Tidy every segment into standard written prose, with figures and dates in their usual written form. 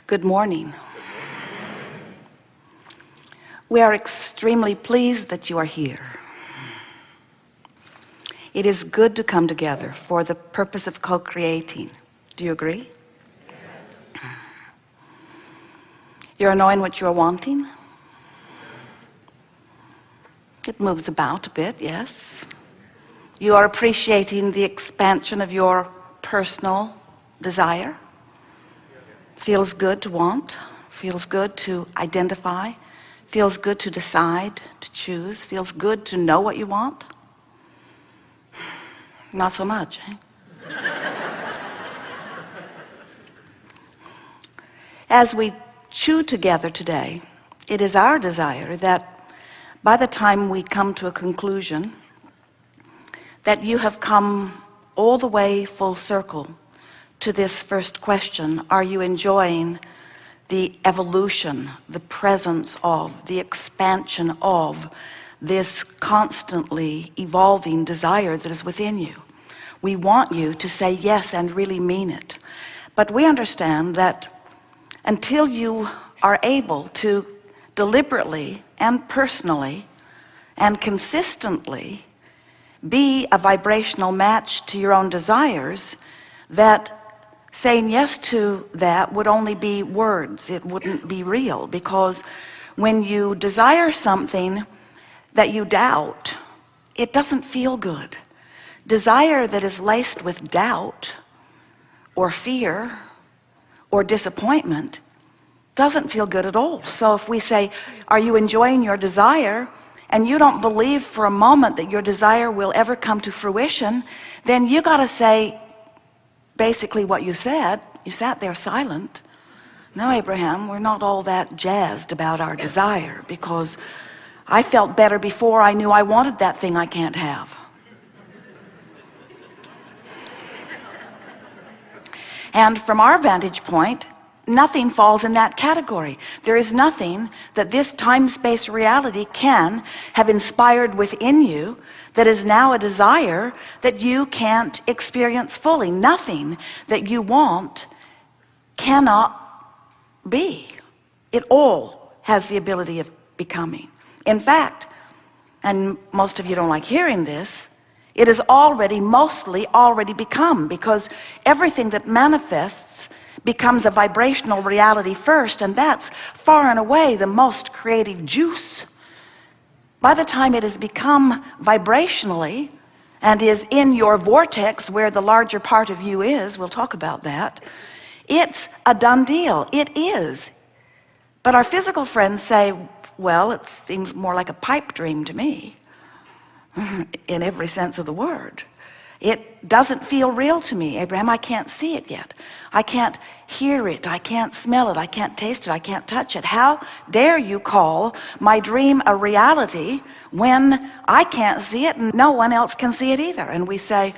Good morning. We are extremely pleased that you are here. It is good to come together for the purpose of co-creating. Do you agree? Yes. You're knowing what you're wanting? It moves about a bit, yes. You are appreciating the expansion of your personal desire. Feels good to want, feels good to identify, feels good to decide, to choose, feels good to know what you want. Not so much, eh? As we chew together today, it is our desire that by the time we come to a conclusion, that you have come all the way full circle to this first question: are you enjoying the evolution, the presence of, the expansion of this constantly evolving desire that is within you? We want you to say yes and really mean it. But we understand that until you are able to deliberately and personally and consistently be a vibrational match to your own desires, that saying yes to that would only be words. It wouldn't be real, because when you desire something that you doubt, it doesn't feel good. Desire that is laced with doubt or fear or disappointment doesn't feel good at all. So if we say, are you enjoying your desire, and you don't believe for a moment that your desire will ever come to fruition, then you got to say basically what you said. You sat there silent. No, Abraham, we're not all that jazzed about our desire, because I felt better before I knew I wanted that thing I can't have. And from our vantage point, nothing falls in that category. There is nothing that this time-space reality can have inspired within you that is now a desire that you can't experience fully. Nothing that you want cannot be. It all has the ability of becoming. In fact, and most of you don't like hearing this, it is mostly already become, because everything that manifests becomes a vibrational reality first, and that's far and away the most creative juice. By the time it has become vibrationally and is in your vortex where the larger part of you is, we'll talk about that, it's a done deal. It is. But our physical friends say, well, it seems more like a pipe dream to me, in every sense of the word. It doesn't feel real to me, Abraham. I can't see it yet. I can't hear it. I can't smell it. I can't taste it. I can't touch it. How dare you call my dream a reality when I can't see it and no one else can see it either? And we say,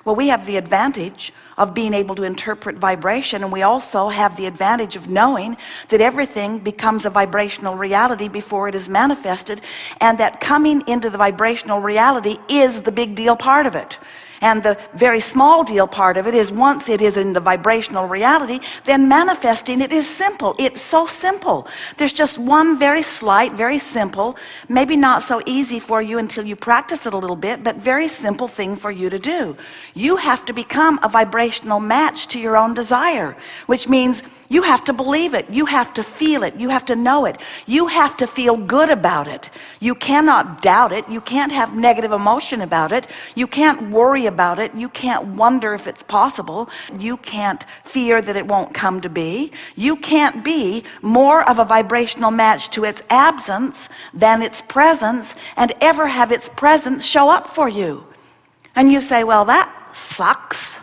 well, we have the advantage of being able to interpret vibration, and we also have the advantage of knowing that everything becomes a vibrational reality before it is manifested, and that coming into the vibrational reality is the big deal part of it. And the very small deal part of it is, once it is in the vibrational reality, then manifesting it is simple. It's so simple. There's just one very slight, very simple, maybe not so easy for you until you practice it a little bit, but very simple thing for you to do. You have to become a vibrational match to your own desire, which means you have to believe it. You have to feel it. You have to know it. You have to feel good about it. You cannot doubt it. You can't have negative emotion about it. You can't worry about it. You can't wonder if it's possible. You can't fear that it won't come to be. You can't be more of a vibrational match to its absence than its presence, and ever have its presence show up for you. And you say, well, that sucks.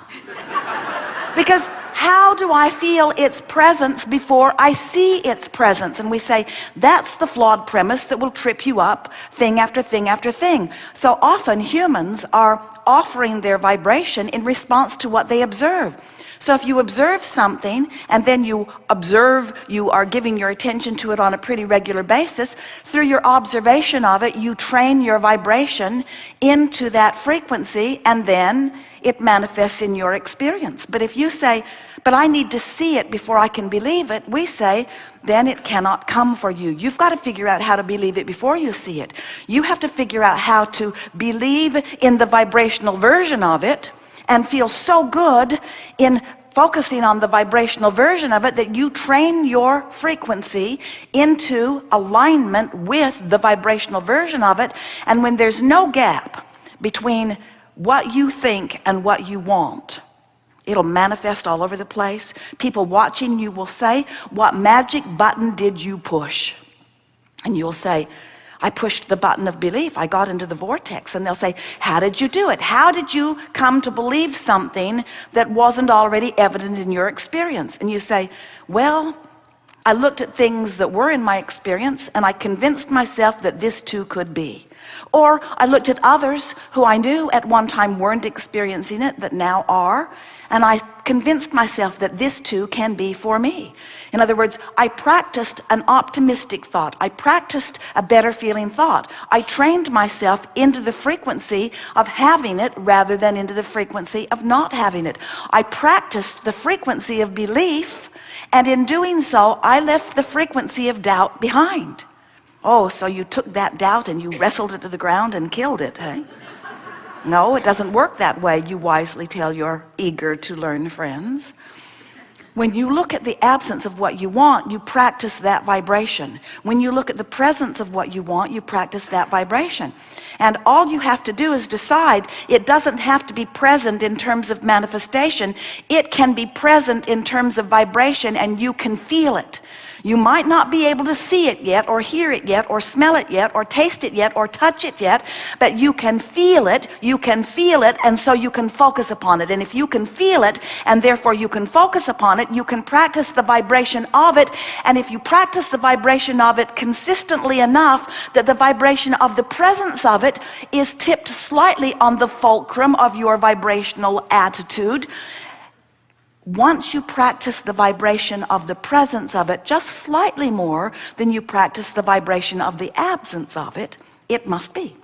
Because how do I feel its presence before I see its presence? And we say, that's the flawed premise that will trip you up thing after thing after thing. So often humans are offering their vibration in response to what they observe. So if you observe something and then you are giving your attention to it on a pretty regular basis, through your observation of it, you train your vibration into that frequency, and then it manifests in your experience. But if you say, but I need to see it before I can believe it, we say, then it cannot come for you. You've got to figure out how to believe it before you see it. You have to figure out how to believe in the vibrational version of it and feel so good in focusing on the vibrational version of it that you train your frequency into alignment with the vibrational version of it. And when there's no gap between what you think and what you want, it'll manifest all over the place. People watching you will say, what magic button did you push? And you'll say, I pushed the button of belief. I got into the vortex. And they'll say, how did you do it? How did you come to believe something that wasn't already evident in your experience? And you say, well, I looked at things that were in my experience and I convinced myself that this too could be. Or I looked at others who I knew at one time weren't experiencing it that now are, and I convinced myself that this too can be for me. In other words, I practiced an optimistic thought. I practiced a better feeling thought. I trained myself into the frequency of having it rather than into the frequency of not having it. I practiced the frequency of belief, and in doing so, I left the frequency of doubt behind. Oh, so you took that doubt and you wrestled it to the ground and killed it, eh? No, it doesn't work that way, you wisely tell your eager to learn friends. When you look at the absence of what you want, you practice that vibration. When you look at the presence of what you want, you practice that vibration. And all you have to do is decide. It doesn't have to be present in terms of manifestation. It can be present in terms of vibration, and you can feel it. You might not be able to see it yet, or hear it yet, or smell it yet, or taste it yet, or touch it yet, but you can feel it, and so you can focus upon it. And if you can feel it, and therefore you can focus upon it, you can practice the vibration of it. And if you practice the vibration of it consistently enough that the vibration of the presence of it is tipped slightly on the fulcrum of your vibrational attitude, once you practice the vibration of the presence of it just slightly more than you practice the vibration of the absence of it, it must be.